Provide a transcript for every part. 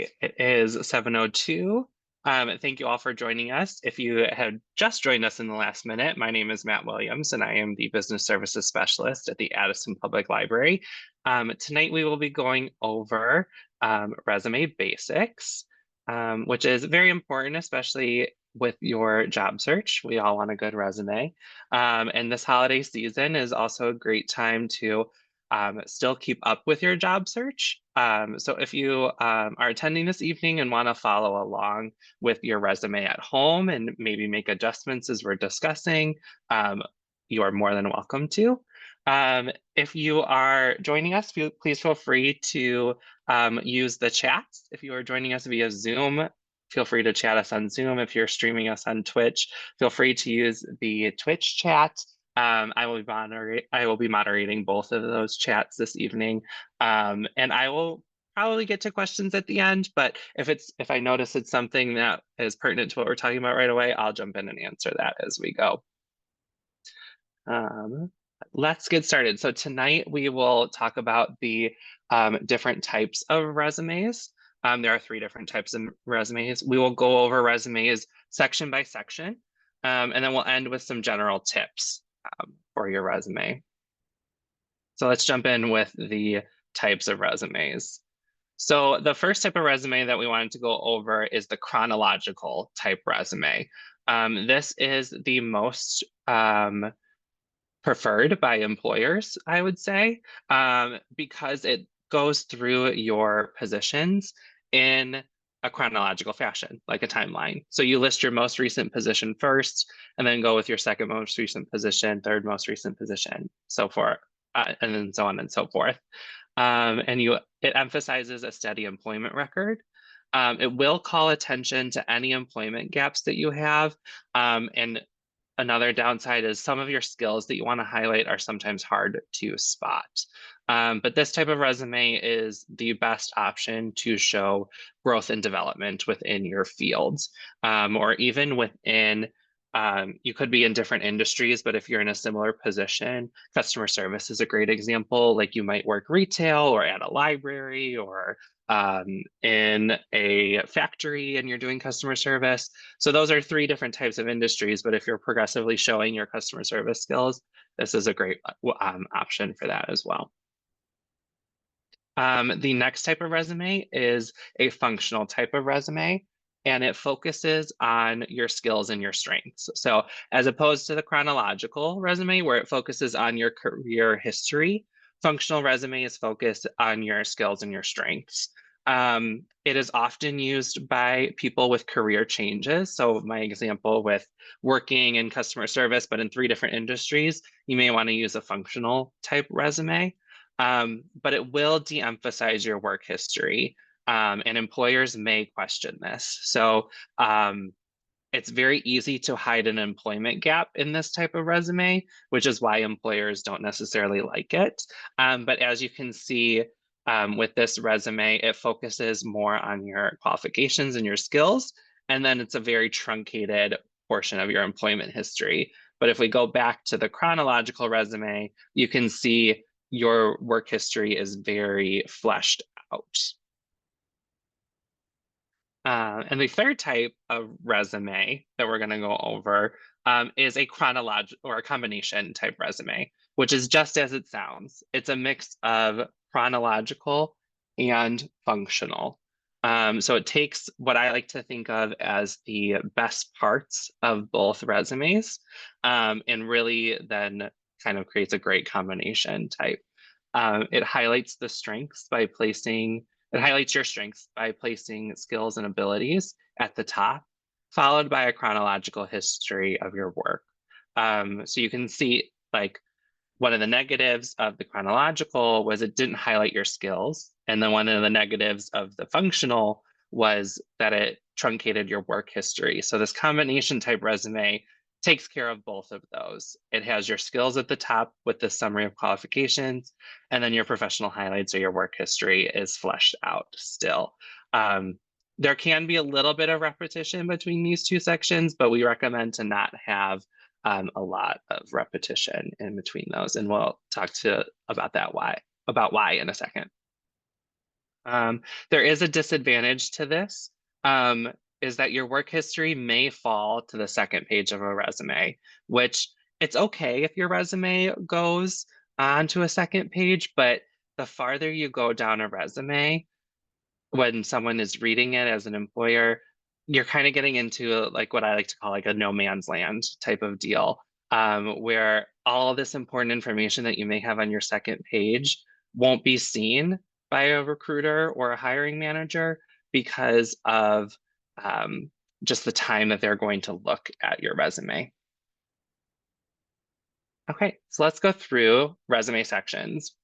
It is 7:02. Thank you all for joining us. If you have just joined us in the last minute, my name is Matt Williams, and I am the Business Services Specialist at the Addison Public Library. Tonight, we will be going over resume basics, which is very important, especially with your job search. We all want a good resume. And this holiday season is also a great time to still keep up with your job search. So if you are attending this evening and want to follow along with your resume at home and maybe make adjustments as we're discussing, you are more than welcome to. If you are joining us, please feel free to use the chat. If you are joining us via Zoom, feel free to chat us on Zoom. If you're streaming us on Twitch, feel free to use the Twitch chat. I will be moderating both of those chats this evening, and I will probably get to questions at the end. But if I notice it's something that is pertinent to what we're talking about right away, I'll jump in and answer that as we go. Let's get started. So tonight we will talk about the different types of resumes. There are 3 different types of resumes. We will go over resumes section by section, and then we'll end with some general tips for your resume. So let's jump in with the types of resumes. So the first type of resume that we wanted to go over is the chronological type resume. This is the most preferred by employers, I would say, because it goes through your positions in a chronological fashion, like a timeline. So you list your most recent position first, and then go with your second most recent position, third most recent position, so forth, and then so on and so forth. And it emphasizes a steady employment record. It will call attention to any employment gaps that you have, and another downside is some of your skills that you want to highlight are sometimes hard to spot. But this type of resume is the best option to show growth and development within your fields, or even within, you could be in different industries, but if you're in a similar position, customer service is a great example. Like you might work retail or at a library or in a factory and you're doing customer service. So those are 3 different types of industries, but if you're progressively showing your customer service skills, this is a great option for that as well. The next type of resume is a functional type of resume, and it focuses on your skills and your strengths. So as opposed to the chronological resume, where it focuses on your career history, functional resume is focused on your skills and your strengths. It is often used by people with career changes. So my example with working in customer service, but in 3 different industries, you may want to use a functional type resume. But it will de-emphasize your work history, and employers may question this. So it's very easy to hide an employment gap in this type of resume, which is why employers don't necessarily like it. But as you can see with this resume, it focuses more on your qualifications and your skills, and then it's a very truncated portion of your employment history. But if we go back to the chronological resume, you can see your work history is very fleshed out. And the third type of resume that we're going to go over is a chronological or a combination type resume, which is just as it sounds. It's a mix of chronological and functional. So it takes what I like to think of as the best parts of both resumes, and really then kind of creates a great combination type. It highlights the strengths by placing It highlights your strengths by placing skills and abilities at the top, followed by a chronological history of your work. So you can see, like, one of the negatives of the chronological was it didn't highlight your skills. And then one of the negatives of the functional was that it truncated your work history. So this combination type resume takes care of both of those. It has your skills at the top with the summary of qualifications, and then your professional highlights or your work history is fleshed out still. There can be a little bit of repetition between these 2 sections, but we recommend to not have a lot of repetition in between those, and we'll talk about why in a second. There is a disadvantage to this, um, is that your work history may fall to the second page of a resume, which it's okay if your resume goes onto a second page, but the farther you go down a resume, when someone is reading it as an employer, you're kind of getting into like what I like to call like a no man's land type of deal, where all this important information that you may have on your second page won't be seen by a recruiter or a hiring manager because of um, just the time that they're going to look at your resume. Okay, so let's go through resume sections.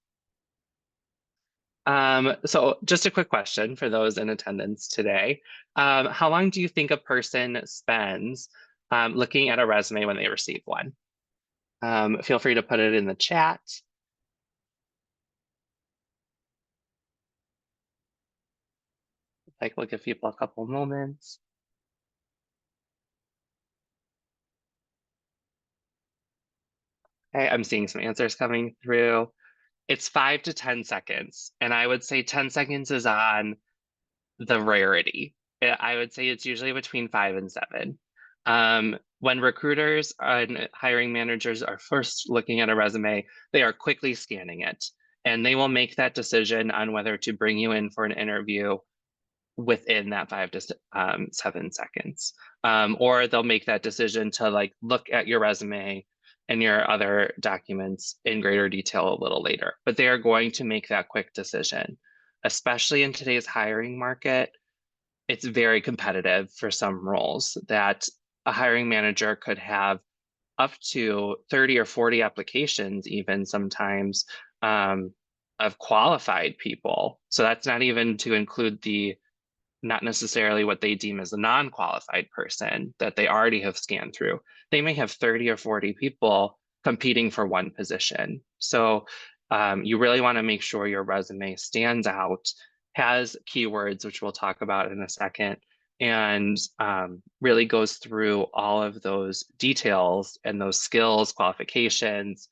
So just a quick question for those in attendance today. How long do you think a person spends looking at a resume when they receive one? Feel free to put it in the chat. Like, we'll give people a couple moments. Okay, I'm seeing some answers coming through. It's 5 to 10 seconds, and I would say 10 seconds is on the rarity. I would say it's usually between 5 and 7. When recruiters and hiring managers are first looking at a resume, they are quickly scanning it, and they will make that decision on whether to bring you in for an interview within that 5 to 7 seconds. Or they'll make that decision to like look at your resume and your other documents in greater detail a little later. But they are going to make that quick decision, especially in today's hiring market. It's very competitive for some roles that a hiring manager could have up to 30 or 40 applications, even sometimes, of qualified people. So that's not even to include the not necessarily what they deem as a non-qualified person that they already have scanned through. They may have 30 or 40 people competing for one position. So you really want to make sure your resume stands out, has keywords, which we'll talk about in a second, and really goes through all of those details and those skills, qualifications,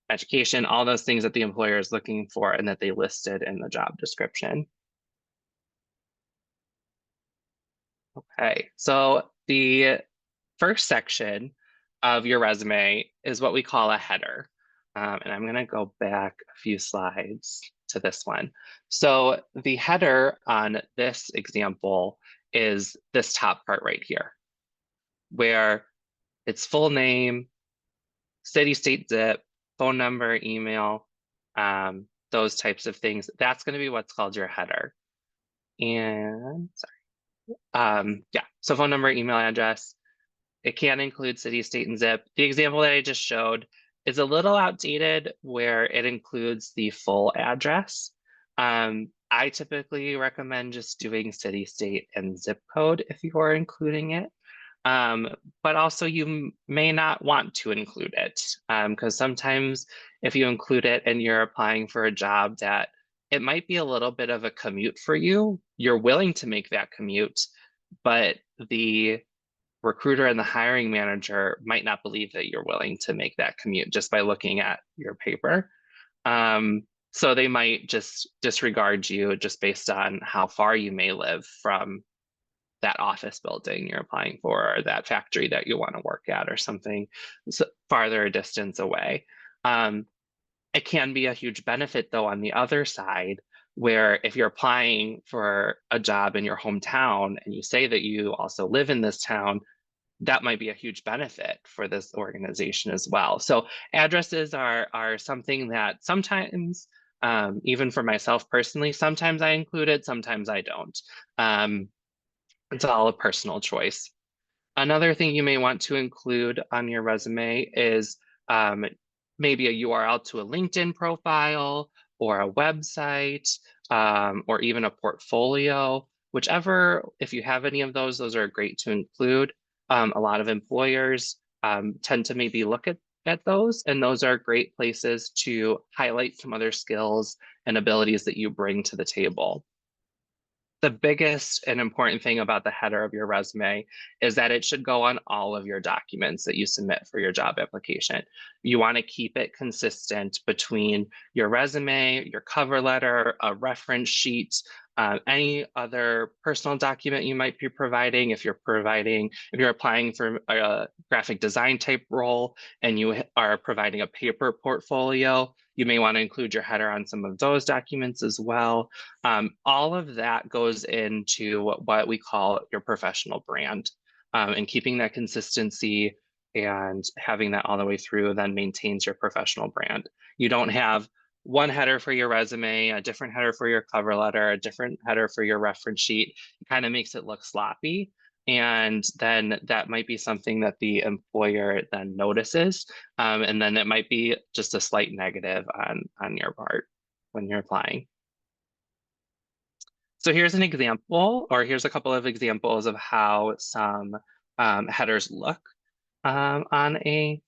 education, all those things that the employer is looking for and that they listed in the job description. Okay, so the first section of your resume is what we call a header. And I'm going to go back a few slides to this one. So the header on this example is this top part right here, where it's full name, city, state, zip, phone number, email, those types of things. That's going to be what's called your header. And yeah, so phone number, email address. It can include city, state, and zip. The example that I just showed is a little outdated where it includes the full address. I typically recommend just doing city, state, and zip code if you are including it. But also you may not want to include it because sometimes if you include it and you're applying for a job that it might be a little bit of a commute for you, you're willing to make that commute, but the recruiter and the hiring manager might not believe that you're willing to make that commute just by looking at your paper. So they might just disregard you just based on how far you may live from that office building you're applying for, or that factory that you want to work at, or something farther distance away. It can be a huge benefit though on the other side, where if you're applying for a job in your hometown and you say that you also live in this town, that might be a huge benefit for this organization as well. So addresses are something that sometimes, even for myself personally, sometimes I include it, sometimes I don't. It's all a personal choice. Another thing you may want to include on your resume is maybe a URL to a LinkedIn profile or a website, or even a portfolio, whichever, if you have any of those are great to include. A lot of employers tend to maybe look at those, and those are great places to highlight some other skills and abilities that you bring to the table. The biggest and important thing about the header of your resume is that it should go on all of your documents that you submit for your job application. You want to keep it consistent between your resume, your cover letter, a reference sheet, any other personal document you might be providing. If you're applying for a graphic design type role and you are providing a paper portfolio, you may want to include your header on some of those documents as well. All of that goes into what we call your professional brand, and keeping that consistency and having that all the way through then maintains your professional brand. You don't have one header for your resume, a different header for your cover letter, a different header for your reference sheet. It kind of makes it look sloppy. And then that might be something that the employer then notices. And then it might be just a slight negative on your part when you're applying. So here's an example, or here's a couple of examples of how some headers look on a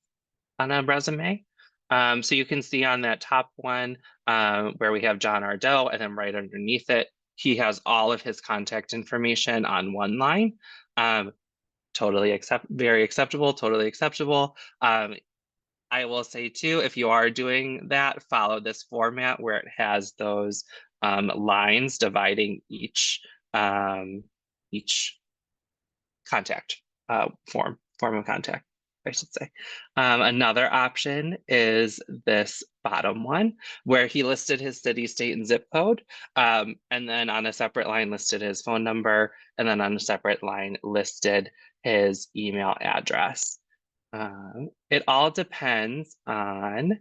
resume. So you can see on that top one where we have John Ardell, and then right underneath it, he has all of his contact information on one line. Very acceptable, totally acceptable. I will say too, if you are doing that, follow this format where it has those lines dividing each contact form of contact, I should say. Another option is this bottom one, where he listed his city, state, and zip code, and then on a separate line listed his phone number, and then on a separate line listed his email address. It all depends on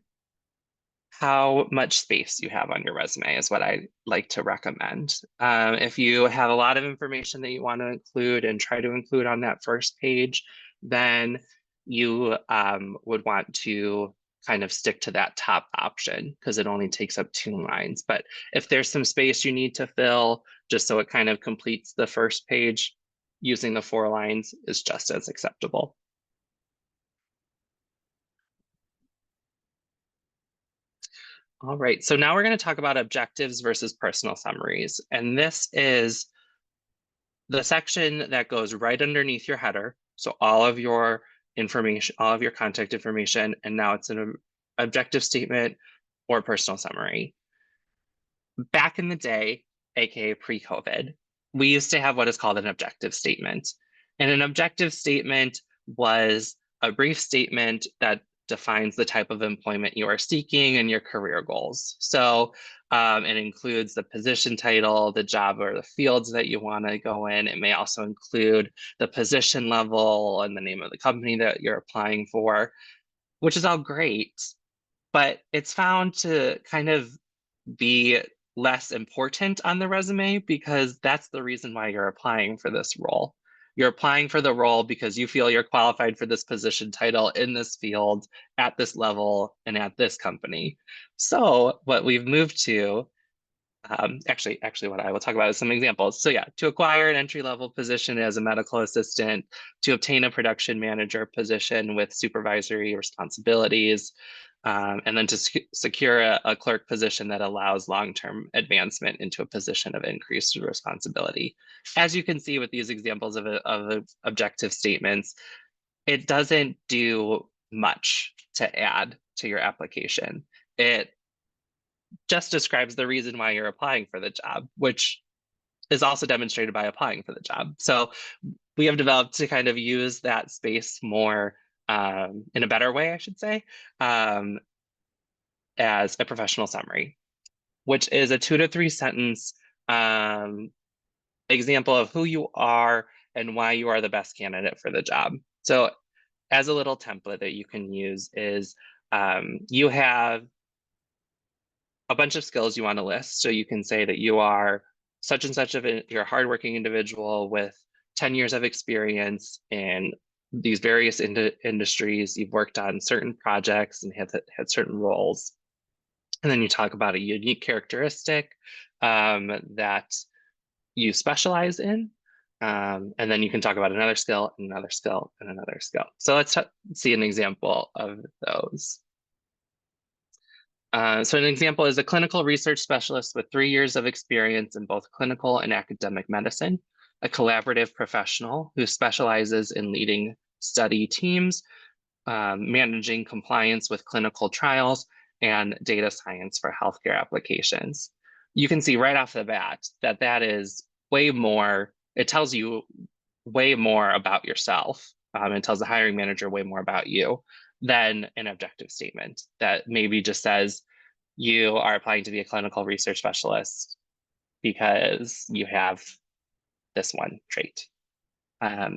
how much space you have on your resume is what I like to recommend. If you have a lot of information that you want to include and try to include on that first page, then you would want to kind of stick to that top option because it only takes up 2 lines. But if there's some space you need to fill, just so it kind of completes the first page, using the 4 lines is just as acceptable. All right, so now we're going to talk about objectives versus personal summaries. And this is the section that goes right underneath your header. So all of your information, all of your contact information, and now it's an objective statement or personal summary. Back in the day, aka pre-COVID, we used to have what is called an objective statement. And an objective statement was a brief statement that defines the type of employment you are seeking and your career goals. So it includes the position title, the job or the fields that you want to go in. It may also include the position level and the name of the company that you're applying for, which is all great, but it's found to kind of be less important on the resume because that's the reason why you're applying for this role. You're applying for the role because you feel you're qualified for this position title in this field at this level and at this company. So what we've moved to, actually what I will talk about is some examples. So yeah, to acquire an entry-level position as a medical assistant, to obtain a production manager position with supervisory responsibilities, and then to secure a clerk position that allows long-term advancement into a position of increased responsibility. As you can see with these examples of objective statements, it doesn't do much to add to your application. It just describes the reason why you're applying for the job, which is also demonstrated by applying for the job. So we have developed to kind of use that space more in a better way, I should say, as a professional summary, which is a 2 to 3 sentence example of who you are and why you are the best candidate for the job. So as a little template that you can use is you have a bunch of skills you want to list. So you can say that you are such and such you're a hardworking individual with 10 years of experience in these various industries. You've worked on certain projects and had certain roles. And then you talk about a unique characteristic that you specialize in. And then you can talk about another skill, another skill, and another skill. So let's see an example of those. So an example is a clinical research specialist with 3 years of experience in both clinical and academic medicine, a collaborative professional who specializes in leading study teams, managing compliance with clinical trials, and data science for healthcare applications. you can see right off the bat that that is way more, it tells you way more about yourself. It tells the hiring manager way more about you than an objective statement that maybe just says you are applying to be a clinical research specialist because you have this one trait.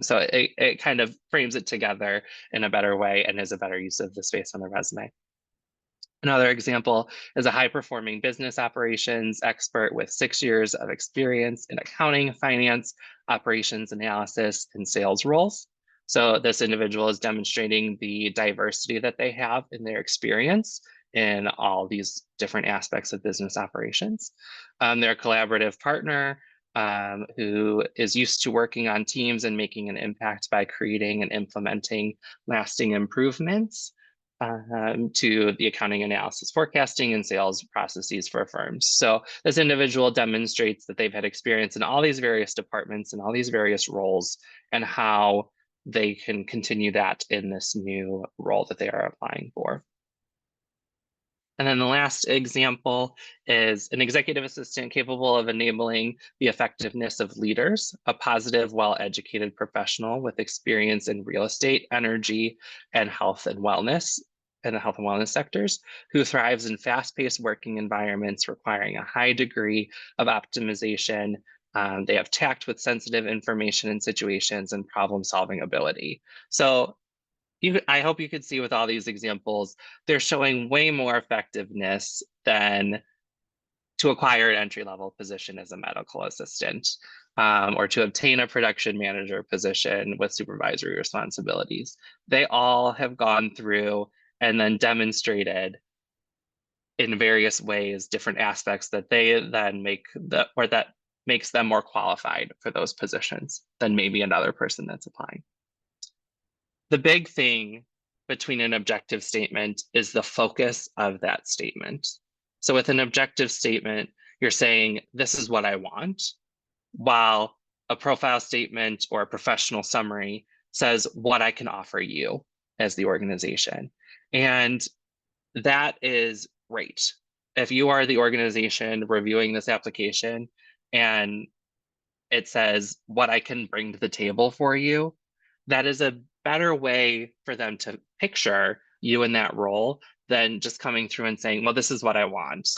So it kind of frames it together in a better way and is a better use of the space on the resume. Another example is a high-performing business operations expert with 6 years of experience in accounting, finance, operations analysis, and sales roles. So this individual is demonstrating the diversity that they have in their experience in all these different aspects of business operations. They're a collaborative partner who is used to working on teams and making an impact by creating and implementing lasting improvements to the accounting analysis, forecasting, and sales processes for firms. So this individual demonstrates that they've had experience in all these various departments and all these various roles and how they can continue that in this new role that they are applying for. And then the last example is an executive assistant capable of enabling the effectiveness of leaders, a positive, well-educated professional with experience in real estate, energy, and health and wellness, in the health and wellness sectors, who thrives in fast-paced working environments requiring a high degree of optimization. They have tact with sensitive information and situations and problem-solving ability. So I hope you could see with all these examples, they're showing way more effectiveness than to acquire an entry-level position as a medical assistant, or to obtain a production manager position with supervisory responsibilities. They all have gone through and then demonstrated in various ways different aspects that they then that makes them more qualified for those positions than maybe another person that's applying. The big thing between an objective statement is the focus of that statement. So with an objective statement, you're saying, this is what I want, while a profile statement or a professional summary says what I can offer you as the organization. And that is great. If you are the organization reviewing this application and it says what I can bring to the table for you, that is a better way for them to picture you in that role than just coming through and saying, well, this is what I want.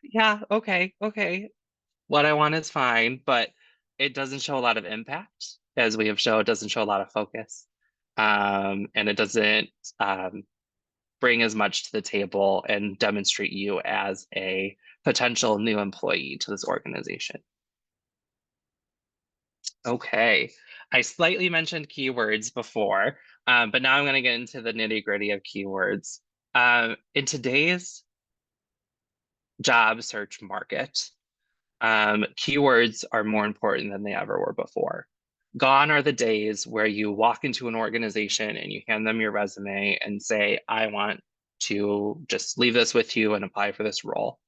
Yeah, okay. What I want is fine, but it doesn't show a lot of impact, as we have shown. It doesn't show a lot of focus. And it doesn't bring as much to the table and demonstrate you as a potential new employee to this organization. Okay, I slightly mentioned keywords before, but now I'm going to get into the nitty-gritty of keywords. In today's job search market, keywords are more important than they ever were before. Gone are the days where you walk into an organization and you hand them your resume and say, I want to just leave this with you and apply for this role.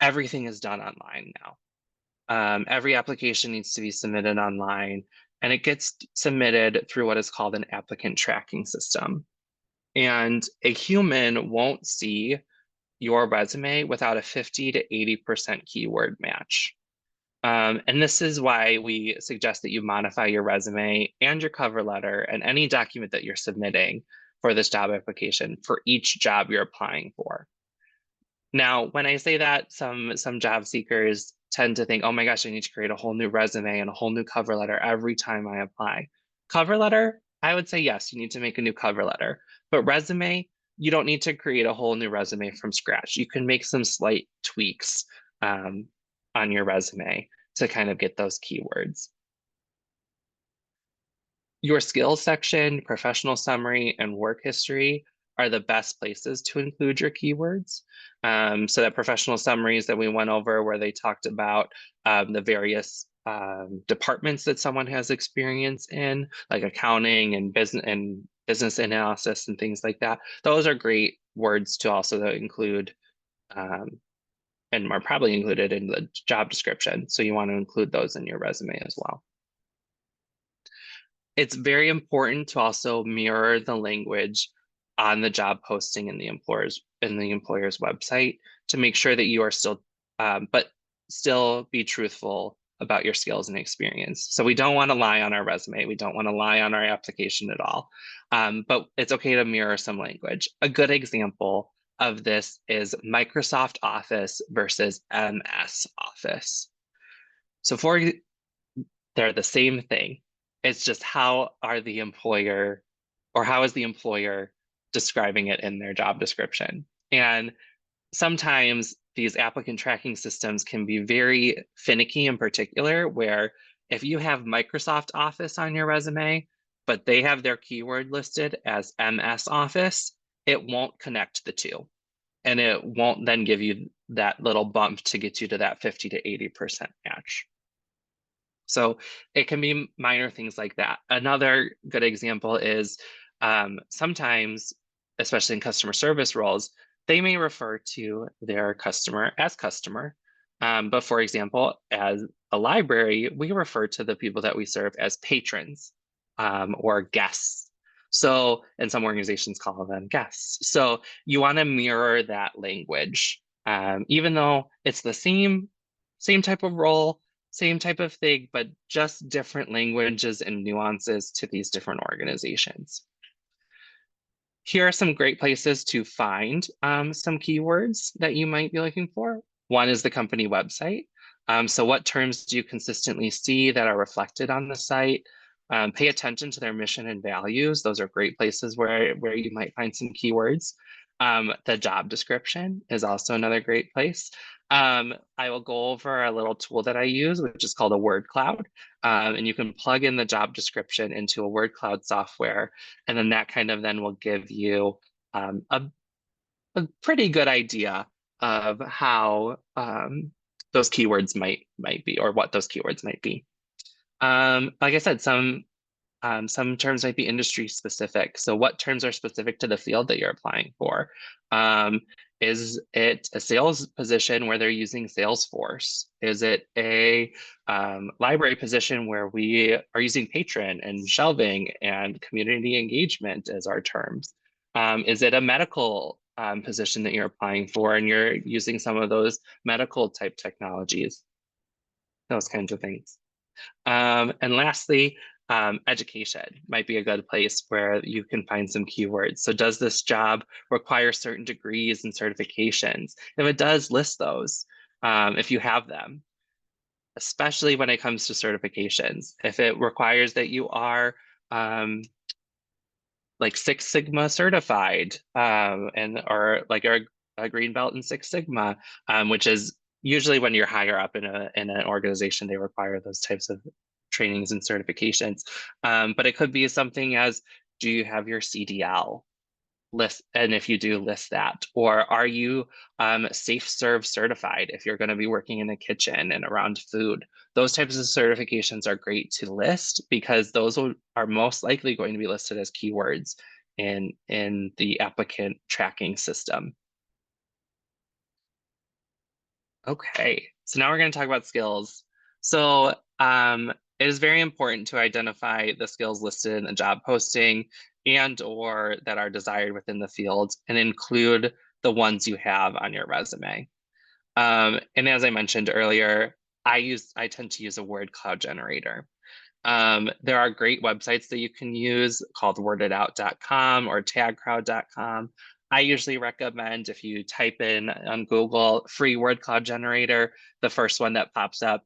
Everything is done online now. Every application needs to be submitted online, and it gets submitted through what is called an applicant tracking system. And a human won't see your resume without a 50 to 80% keyword match. And this is why we suggest that you modify your resume and your cover letter and any document that you're submitting for this job application for each job you're applying for. Now, when I say that, some job seekers tend to think, oh my gosh, I need to create a whole new resume and a whole new cover letter every time I apply. Cover letter, I would say yes, you need to make a new cover letter. But resume, you don't need to create a whole new resume from scratch. You can make some slight tweaks on your resume to kind of get those keywords. Your skills section, professional summary, and work history are the best places to include your keywords. So that professional summaries that we went over where they talked about the various departments that someone has experience in, like accounting and business analysis and things like that. Those are great words to also include and are probably included in the job description. So you want to include those in your resume as well. It's very important to also mirror the language on the job posting in the employer's website to make sure that you are still but still be truthful about your skills and experience. So we don't want to lie on our resume. We don't want to lie on our application at all. But it's okay to mirror some language. A good example of this is Microsoft Office versus MS Office. So they're the same thing. It's just how are the employer or how is the employer describing it in their job description? And sometimes these applicant tracking systems can be very finicky in particular, where if you have Microsoft Office on your resume, but they have their keyword listed as MS Office, it won't connect the two. And it won't then give you that little bump to get you to that 50 to 80% match. So it can be minor things like that. Another good example is sometimes, especially in customer service roles, they may refer to their customer as customer. But for example, as a library, we refer to the people that we serve as patrons or guests. So, and some organizations call them guests. So you want to mirror that language, even though it's the same type of role, same type of thing, but just different languages and nuances to these different organizations. Here are some great places to find some keywords that you might be looking for. One is the company website. So what terms do you consistently see that are reflected on the site? Pay attention to their mission and values. Those are great places where you might find some keywords. The job description is also another great place. I will go over a little tool that I use, which is called a word cloud. And you can plug in the job description into a word cloud software. And then that kind of then will give you a pretty good idea of how those keywords might be, or what those keywords might be. Like I said, some terms might be industry specific. So what terms are specific to the field that you're applying for? Is it a sales position where they're using Salesforce? Is it a library position where we are using patron and shelving and community engagement as our terms? Is it a medical position that you're applying for and you're using some of those medical type technologies? Those kinds of things. And lastly, education might be a good place where you can find some keywords. So does this job require certain degrees and certifications? If it does, list those if you have them, especially when it comes to certifications. If it requires that you are like Six Sigma certified and or like a green belt in Six Sigma, which is usually when you're higher up in an organization, they require those types of trainings and certifications. But it could be something as, do you have your CDL? List, and if you do, list that. Or are you Safe Serve certified if you're going to be working in the kitchen and around food? Those types of certifications are great to list because those are most likely going to be listed as keywords in the applicant tracking system. Okay, so now we're going to talk about skills. So it is very important to identify the skills listed in the job posting and or that are desired within the field and include the ones you have on your resume. And as I mentioned earlier, I tend to use a word cloud generator. There are great websites that you can use called worditout.com or tagcrowd.com. I usually recommend if you type in on Google free word cloud generator, the first one that pops up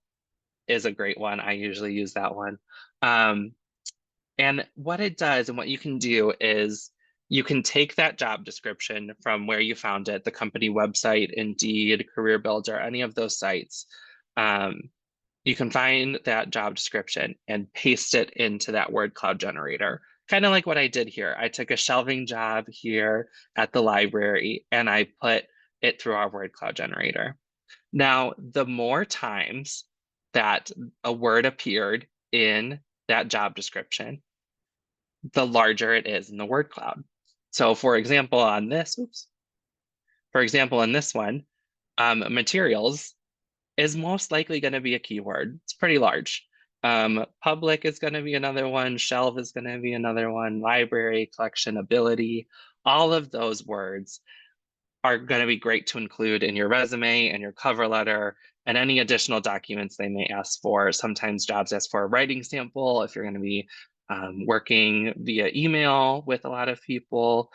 is a great one. I usually use that one. And what it does and what you can do is you can take that job description from where you found it, the company website, Indeed, Career Builder, any of those sites. You can find that job description and paste it into that word cloud generator. Kind of like what I did here. I took a shelving job here at the library and I put it through our word cloud generator. Now, the more times that a word appeared in that job description, the larger it is in the word cloud. So for example, on this, for example, in this one, materials is most likely going to be a keyword. It's pretty large. Public is going to be another one. Shelf is going to be another one. Library, collection, ability, all of those words are going to be great to include in your resume and your cover letter and any additional documents they may ask for. Sometimes jobs ask for a writing sample if you're going to be working via email with a lot of people.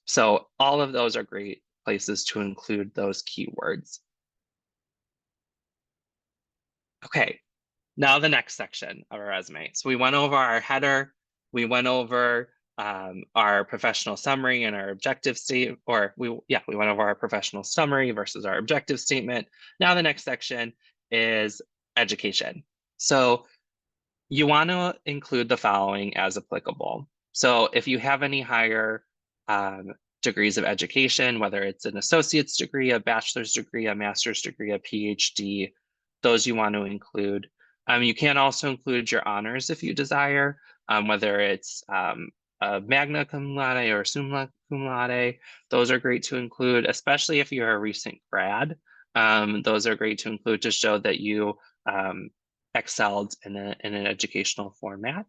So all of those are great places to include those keywords. Okay, now the next section of our resume. So we went over our header, we went over our professional summary and our objective statement, we went over our professional summary versus our objective statement. Now the next section is education. So you want to include the following as applicable. So if you have any higher degrees of education, whether it's an associate's degree, a bachelor's degree, a master's degree, a PhD, those you want to include. You can also include your honors if you desire, whether it's a magna cum laude or summa cum laude. Those are great to include, especially if you're a recent grad. Those are great to include to show that you excelled in an educational format.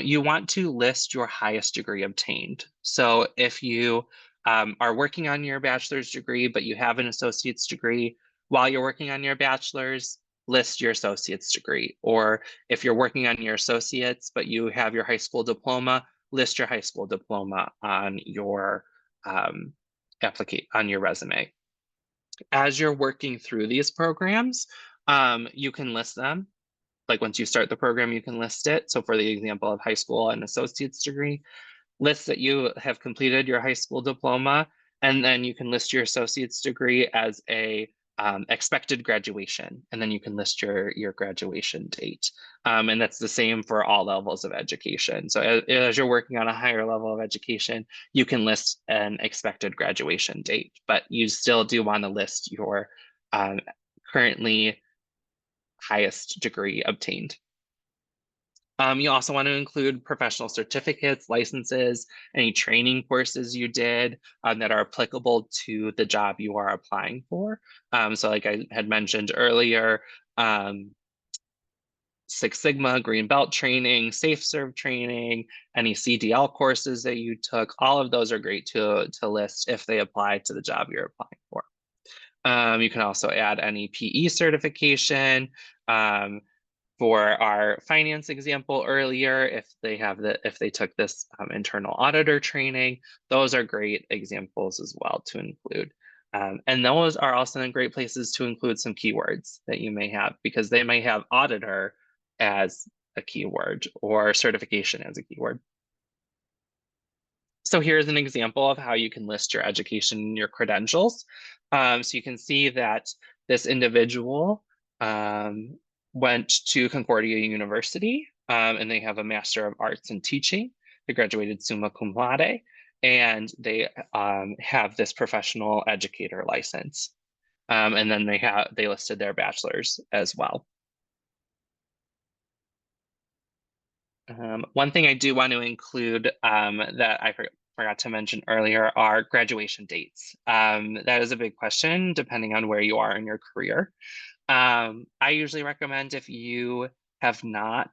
You want to list your highest degree obtained. So if you are working on your bachelor's degree, but you have an associate's degree, while you're working on your bachelor's, list your associate's degree. Or if you're working on your associate's, but you have your high school diploma, list your high school diploma on your on your resume. As you're working through these programs, you can list them. Like once you start the program, you can list it. So for the example of high school and associate's degree, list that you have completed your high school diploma, and then you can list your associate's degree as a expected graduation, and then you can list your graduation date. And that's the same for all levels of education. So as you're working on a higher level of education, you can list an expected graduation date, but you still do want to list your currently highest degree obtained. You also want to include professional certificates, licenses, any training courses you did that are applicable to the job you are applying for. So like I had mentioned earlier, Six Sigma, Green Belt training, Safe Serve training, any CDL courses that you took, all of those are great to list if they apply to the job you're applying for. You can also add any PE certification. For our finance example earlier, if they took this internal auditor training, those are great examples as well to include. And those are also great places to include some keywords that you may have, because they may have auditor as a keyword or certification as a keyword. So here's an example of how you can list your education and your credentials. So you can see that this individual went to Concordia University, and they have a Master of Arts in Teaching. They graduated summa cum laude, and they have this professional educator license. And then they listed their bachelor's as well. One thing I do want to include that I forgot to mention earlier are graduation dates. That is a big question depending on where you are in your career. I usually recommend if you have not,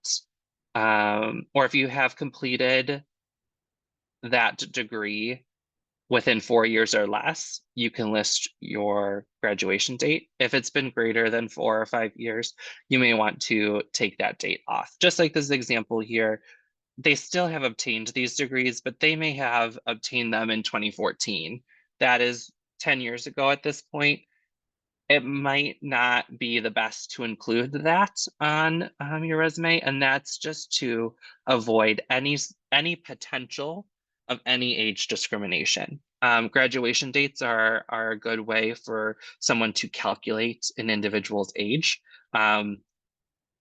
or if you have completed that degree within 4 years or less, you can list your graduation date. If it's been greater than 4 or 5 years, you may want to take that date off. Just like this example here, they still have obtained these degrees, but they may have obtained them in 2014. That is 10 years ago at this point. It might not be the best to include that on your resume, and that's just to avoid any potential of any age discrimination. Graduation dates are a good way for someone to calculate an individual's age,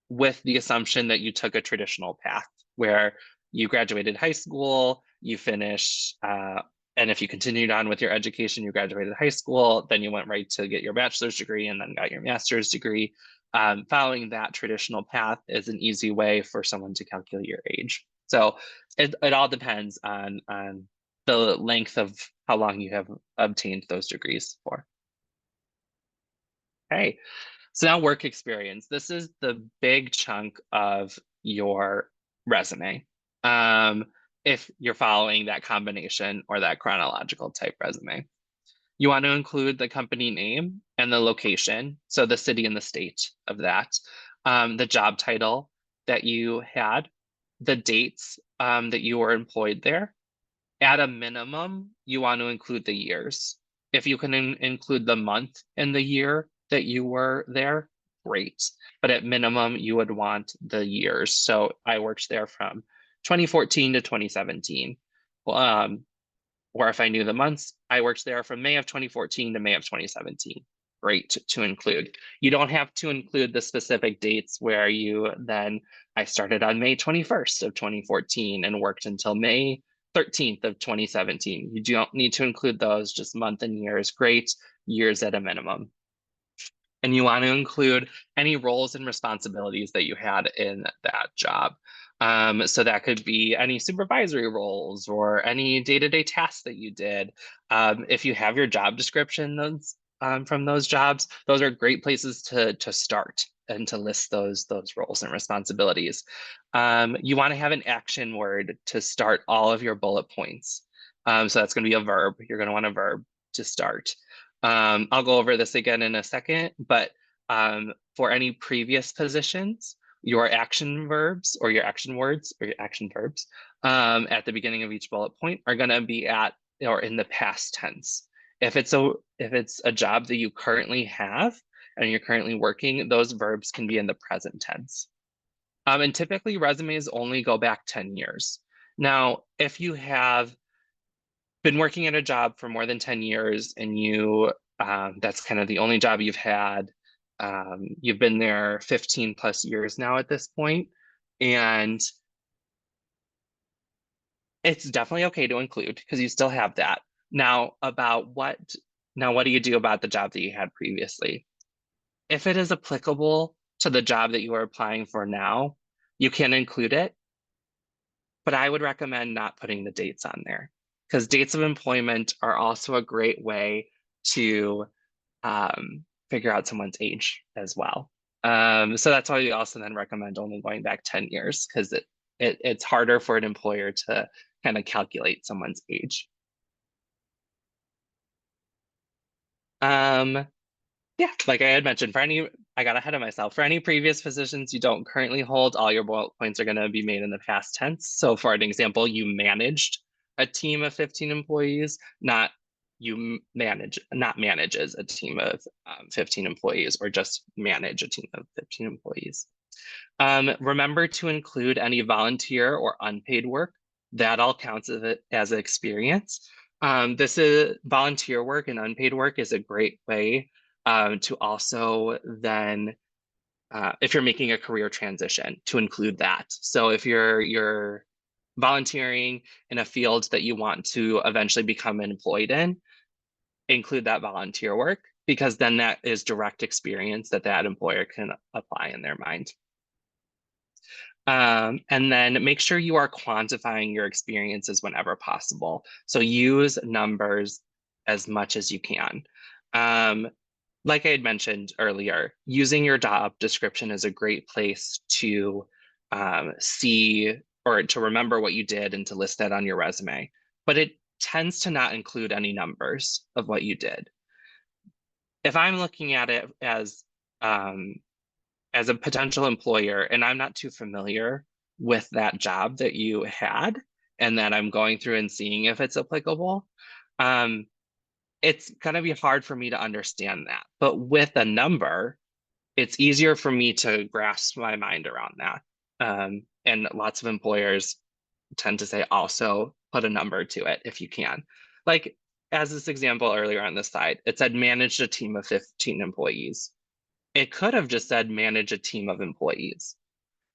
with the assumption that you took a traditional path where you graduated high school, you finished and if you continued on with your education, you graduated high school, then you went right to get your bachelor's degree and then got your master's degree. Following that traditional path is an easy way for someone to calculate your age. So it all depends on the length of how long you have obtained those degrees for. Okay, so now work experience. This is the big chunk of your resume. If you're following that combination or that chronological type resume. You want to include the company name and the location, so the city and the state of that, the job title that you had, the dates that you were employed there. At a minimum, you want to include the years. If you can include the month and the year that you were there, great. But at minimum, you would want the years. So I worked there from 2014 to 2017. Um, or if I knew the months, I worked there from May of 2014 to May of 2017. Great to include. You don't have to include the specific dates where you then, I started on May 21st of 2014 and worked until May 13th of 2017. You don't need to include those, just month and year is great, years at a minimum. And you want to include any roles and responsibilities that you had in that job. So that could be any supervisory roles or any day-to-day tasks that you did. If you have your job description from those jobs, those are great places to start and to list those roles and responsibilities. You want to have an action word to start all of your bullet points. So that's going to be a verb. You're going to want a verb to start. I'll go over this again in a second, but for any previous positions, your action verbs or your action words or your action verbs at the beginning of each bullet point are going to be at or in the past tense. If it's a job that you currently have and you're currently working, those verbs can be in the present tense. And typically resumes only go back 10 years. Now, if you have been working at a job for more than 10 years and you that's kind of the only job you've had, you've been there 15 plus years now at this point, and it's definitely okay to include because you still have that. Now what do you do about the job that you had previously? If it is applicable to the job that you are applying for now, you can include it, but I would recommend not putting the dates on there because dates of employment are also a great way to figure out someone's age as well. So that's why we also then recommend only going back 10 years because it's harder for an employer to kind of calculate someone's age. Um, Yeah, like I had mentioned, I got ahead of myself. For any previous positions you don't currently hold, all your bullet points are going to be made in the past tense. So for an example, you managed a team of 15 employees, not not manages a team of 15 employees, or just manage a team of 15 employees. Remember to include any volunteer or unpaid work. That all counts as experience. This is volunteer work and unpaid work is a great way to also then, if you're making a career transition, to include that. So if you're volunteering in a field that you want to eventually become employed in, include that volunteer work because then that is direct experience that employer can apply in their mind. And then make sure you are quantifying your experiences whenever possible. So use numbers as much as you can. Like I had mentioned earlier, using your job description is a great place to see or to remember what you did and to list that on your resume. But it tends to not include any numbers of what you did. If I'm looking at it as a potential employer and I'm not too familiar with that job that you had and that I'm going through and seeing if it's applicable, it's going to be hard for me to understand that. But with a number, it's easier for me to grasp my mind around that. And lots of employers tend to say also put a number to it if you can. Like as this example earlier on this side, it said managed a team of 15 employees. It could have just said manage a team of employees.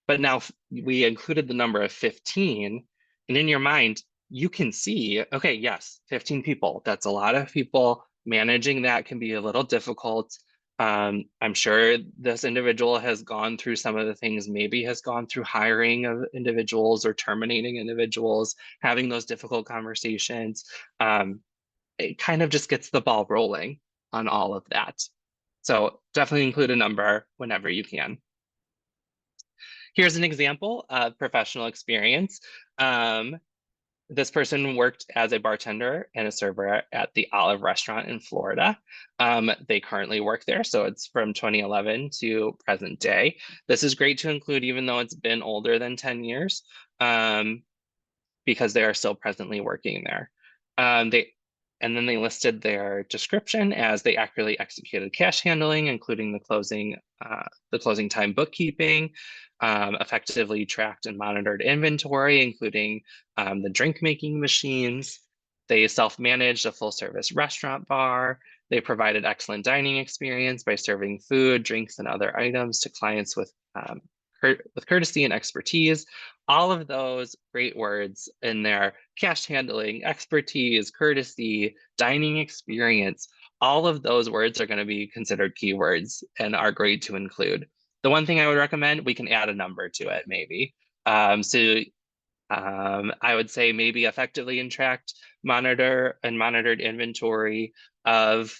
But now we included the number of 15, and in your mind, you can see, okay, yes, 15 people. That's a lot of people. Managing that can be a little difficult. I'm sure this individual has gone through some of the things, maybe has gone through hiring of individuals or terminating individuals, having those difficult conversations. It kind of just gets the ball rolling on all of that. So definitely include a number whenever you can. Here's an example of professional experience. this person worked as a bartender and a server at the Olive Restaurant in Florida. They currently work there, so it's from 2011 to present day. This is great to include, even though it's been older than 10 years, because they are still presently working there. And then they listed their description as they accurately executed cash handling, including the closing time bookkeeping, effectively tracked and monitored inventory, including the drink making machines. They self-managed a full service restaurant bar. They provided excellent dining experience by serving food, drinks, and other items to clients with courtesy and expertise. All of those great words in there: cash handling, expertise, courtesy, dining experience. All of those words are going to be considered keywords and are great to include. The one thing I would recommend, we can add a number to it maybe. I would say maybe effectively and tracked, monitored inventory of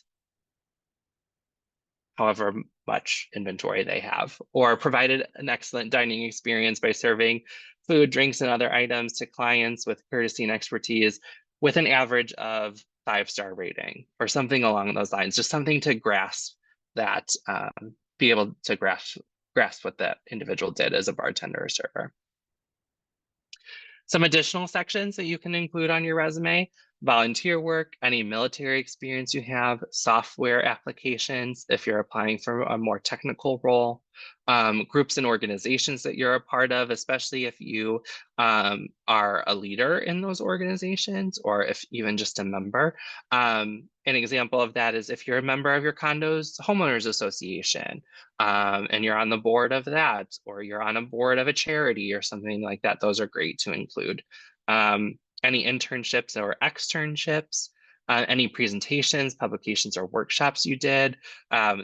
however much inventory they have, or provided an excellent dining experience by serving food, drinks, and other items to clients with courtesy and expertise with an average of 5-star rating, or something along those lines. Just something to grasp that, be able to grasp what that individual did as a bartender or server. Some additional sections that you can include on your resume: volunteer work, any military experience you have, software applications if you're applying for a more technical role, groups and organizations that you're a part of, especially if you are a leader in those organizations, or if even just a member. An example of that is if you're a member of your condo's homeowners association, and you're on the board of that, or you're on a board of a charity or something like that. Those are great to include. Any internships or externships, any presentations, publications, or workshops you did.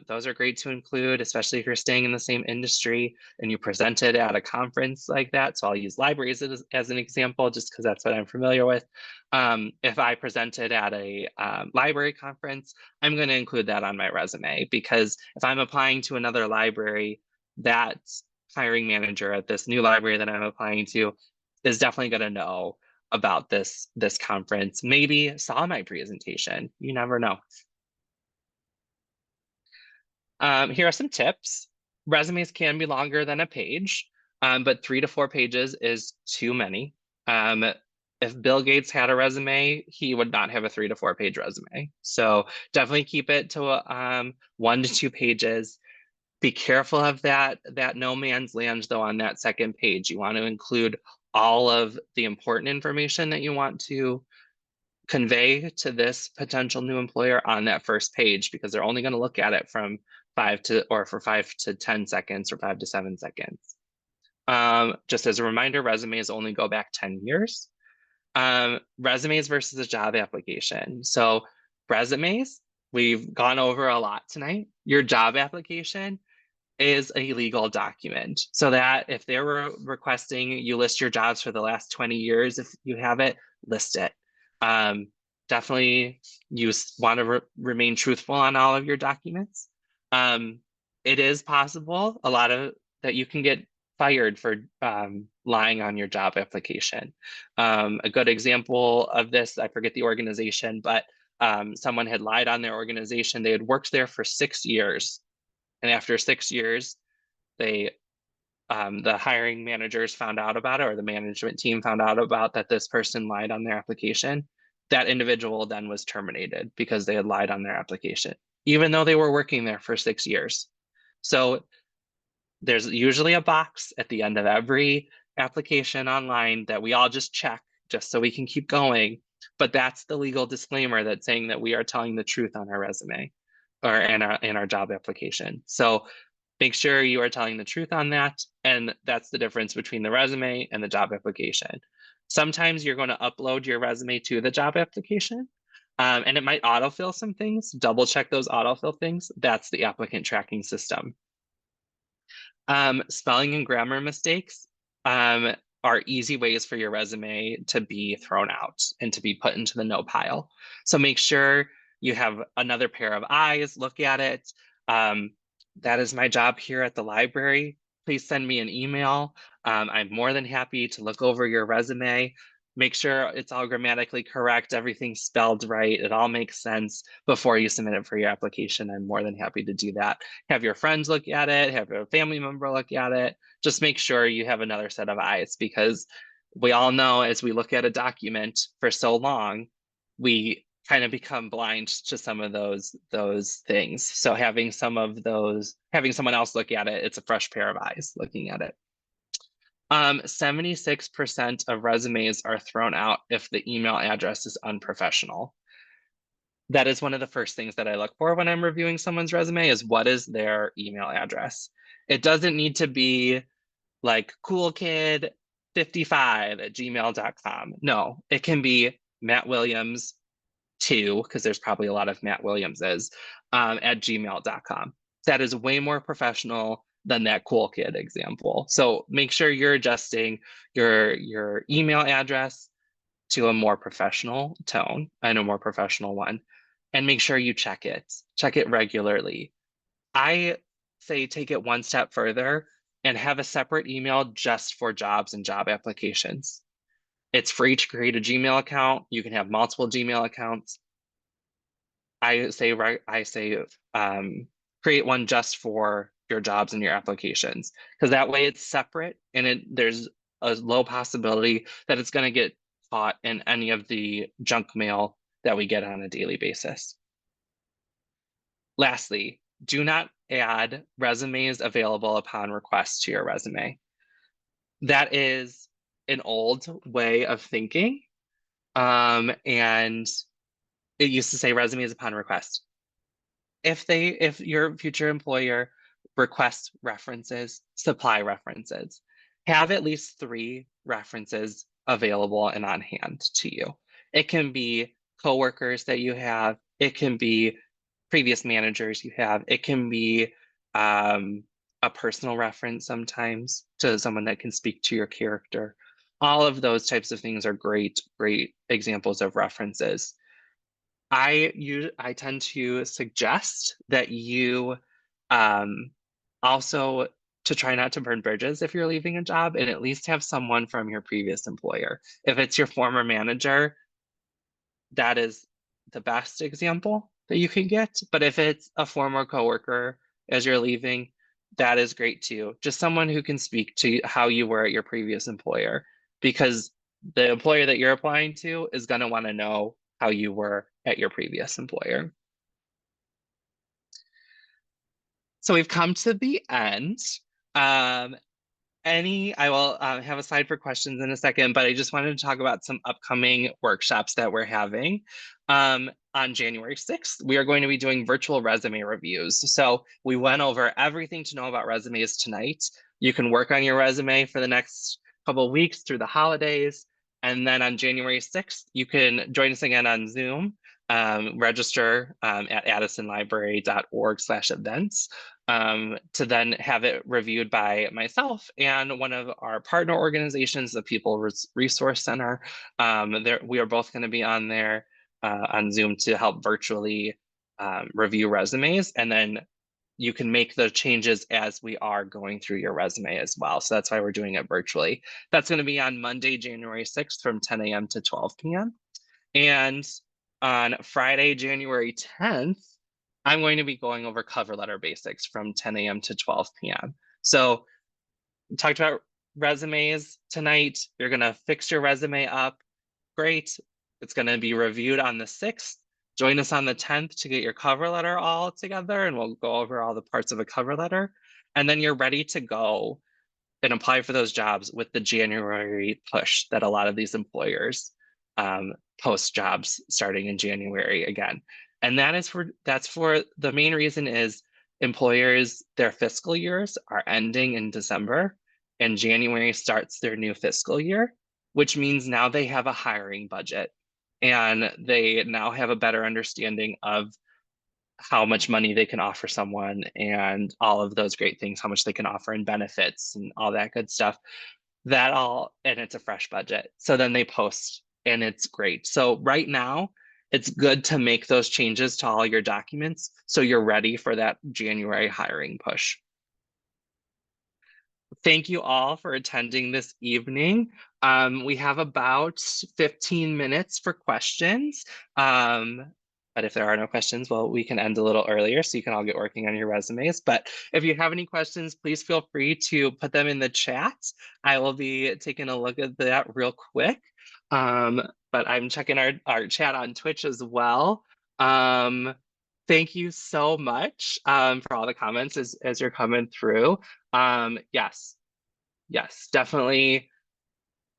Those are great to include, especially if you're staying in the same industry and you presented at a conference like that. So I'll use libraries as an example, just because that's what I'm familiar with. If I presented at a library conference, I'm going to include that on my resume, because if I'm applying to another library, that hiring manager at this new library that I'm applying to is definitely going to know about this conference, maybe saw my presentation. You never know. Here are some tips. Resumes can be longer than a page, but 3 to 4 pages is too many. If Bill Gates had a resume, he would not have a 3 to 4 page resume. So definitely keep it to 1 to 2 pages. Be careful of that no man's land though on that second page. You want to include all of the important information that you want to convey to this potential new employer on that first page, because they're only going to look at it from 5 to 10 seconds, or 5 to 7 seconds. Just as a reminder, resumes only go back 10 years. Resumes versus a job application. So resumes, we've gone over a lot tonight. Your job application is a legal document, so that if they were requesting you list your jobs for the last 20 years, if you have it, list it. Definitely you want to remain truthful on all of your documents. It is possible that you can get fired for lying on your job application. A good example of this, I forget the organization, but someone had lied on their organization. They had worked there for 6 years. And after 6 years, the hiring managers found out about it, or the management team found out about that this person lied on their application. That individual then was terminated because they had lied on their application, even though they were working there for 6 years. So there's usually a box at the end of every application online that we all just check just so we can keep going. But that's the legal disclaimer that's saying that we are telling the truth on our resume, or in our job application. So make sure you are telling the truth on that. And that's the difference between the resume and the job application. Sometimes you're going to upload your resume to the job application, and it might autofill some things. Double check those autofill things. That's the applicant tracking system. Spelling and grammar mistakes are easy ways for your resume to be thrown out and to be put into the no pile. So make sure you have another pair of eyes look at it. That is my job here at the library. Please send me an email. I'm more than happy to look over your resume. Make sure it's all grammatically correct, everything's spelled right, it all makes sense before you submit it for your application. I'm more than happy to do that. Have your friends look at it, have a family member look at it. Just make sure you have another set of eyes, because we all know as we look at a document for so long, we kind of become blind to some of those things. So having having someone else look at it, it's a fresh pair of eyes looking at it. 76% of resumes are thrown out if the email address is unprofessional. That is one of the first things that I look for when I'm reviewing someone's resume, is what is their email address. It doesn't need to be like coolkid55@gmail.com. No, it can be Matt Williams 2, because there's probably a lot of Matt Williamses, at gmail.com. That is way more professional than that cool kid example. So make sure you're adjusting your email address to a more professional tone and a more professional one. And make sure you check it regularly. I say take it one step further and have a separate email just for jobs and job applications. It's free to create a Gmail account. You can have multiple Gmail accounts. I say create one just for your jobs and your applications, because that way it's separate, and there's a low possibility that it's going to get caught in any of the junk mail that we get on a daily basis. Lastly, do not add resumes available upon request to your resume. That is an old way of thinking, and it used to say resumes upon request. If your future employer requests references, supply references, have at least 3 references available and on hand to you. It can be coworkers that you have, it can be previous managers you have, it can be a personal reference sometimes to someone that can speak to your character. All of those types of things are great examples of references. I tend to suggest that you also, to try not to burn bridges if you're leaving a job, and at least have someone from your previous employer. If it's your former manager, that is the best example that you can get. But if it's a former coworker as you're leaving, that is great too. Just someone who can speak to how you were at your previous employer, because the employer that you're applying to is going to want to know how you were at your previous employer. So we've come to the end. Um, I will have a slide for questions in a second, but I just wanted to talk about some upcoming workshops that we're having. On January 6th, we are going to be doing virtual resume reviews. So we went over everything to know about resumes tonight. You can work on your resume for the next couple of weeks through the holidays. And then on January 6th, you can join us again on Zoom. Register at addisonlibrary.org/events to then have it reviewed by myself and one of our partner organizations, the People Resource Center. We are both going to be on there on Zoom to help virtually review resumes, and then you can make the changes as we are going through your resume as well. So that's why we're doing it virtually. That's going to be on Monday, January 6th from 10 a.m. to 12 p.m. And on Friday, January 10th, I'm going to be going over cover letter basics from 10 a.m. to 12 p.m. So we talked about resumes tonight. You're going to fix your resume up. Great. It's going to be reviewed on the 6th. Join us on the 10th to get your cover letter all together, and we'll go over all the parts of a cover letter. And then you're ready to go and apply for those jobs with the January push that a lot of these employers post jobs starting in January again. And that's for the main reason is employers, their fiscal years are ending in December, and January starts their new fiscal year, which means now they have a hiring budget, and they now have a better understanding of how much money they can offer someone and all of those great things, how much they can offer in benefits and all that good stuff. And it's a fresh budget. So then they post, and it's great. So right now, it's good to make those changes to all your documents so you're ready for that January hiring push. thank you all for attending this evening. We have about 15 minutes for questions. But if there are no questions, well, we can end a little earlier so you can all get working on your resumes. But if you have any questions, please feel free to put them in the chat. I will be taking a look at that real quick. But I'm checking our chat on Twitch as well. Thank you so much for all the comments as you're coming through. Yes, definitely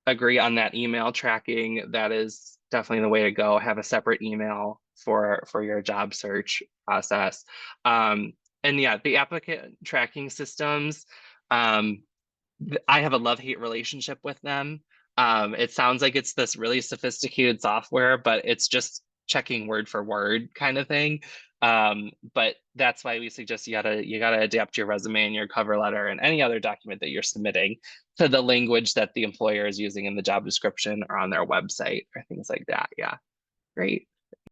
agree on that email tracking. That is definitely the way to go. Have a separate email for your job search process. And yeah, the applicant tracking systems, um, I have a love-hate relationship with them. It sounds like it's this really sophisticated software, but it's just checking word for word kind of thing. But that's why we suggest you gotta adapt your resume and your cover letter and any other document that you're submitting to the language that the employer is using in the job description or on their website or things like that. Yeah, great.